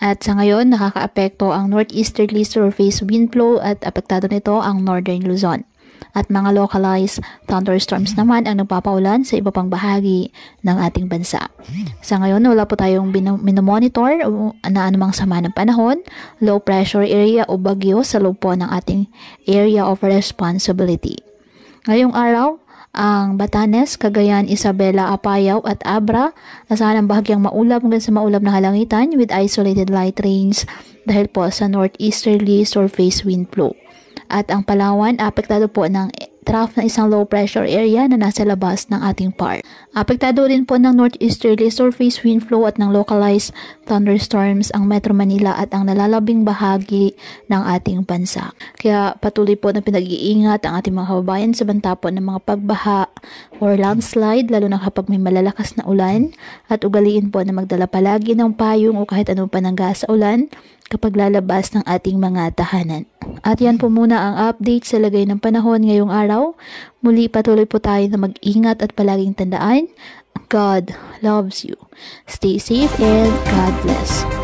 At sa ngayon, nakakaapekto ang northeasterly surface wind flow at apektado nito ang northern Luzon. At mga localized thunderstorms naman ang nagpapaulan sa iba pang bahagi ng ating bansa. Sa ngayon, wala po tayong minomonitor na anumang sama ng panahon, low pressure area o bagyo sa loob po ng ating area of responsibility. Ngayong araw, ang Batanes, Cagayan, Isabela, Apayao at Abra asahan ang bahagyang maulap hanggang sa maulap na halangitan with isolated light rains dahil po sa northeasterly surface wind flow. At ang Palawan, apektado po ng trough na isang low pressure area na nasa labas ng ating part. Apektado rin po ng northeasterly surface wind flow at ng localized thunderstorms ang Metro Manila at ang nalalabing bahagi ng ating bansa. Kaya patuloy po na pinag-iingat ang ating mga kababayan sa banta po ng mga pagbaha or landslide, lalo na kapag may malalakas na ulan, at ugaliin po na magdala palagi ng payong o kahit anong panangga sa ulan kapag lalabas ng ating mga tahanan. At yan po muna ang update sa lagay ng panahon ngayong araw. Muli patuloy po tayo na mag-ingat at palaging tandaan, God loves you. Stay safe and God bless.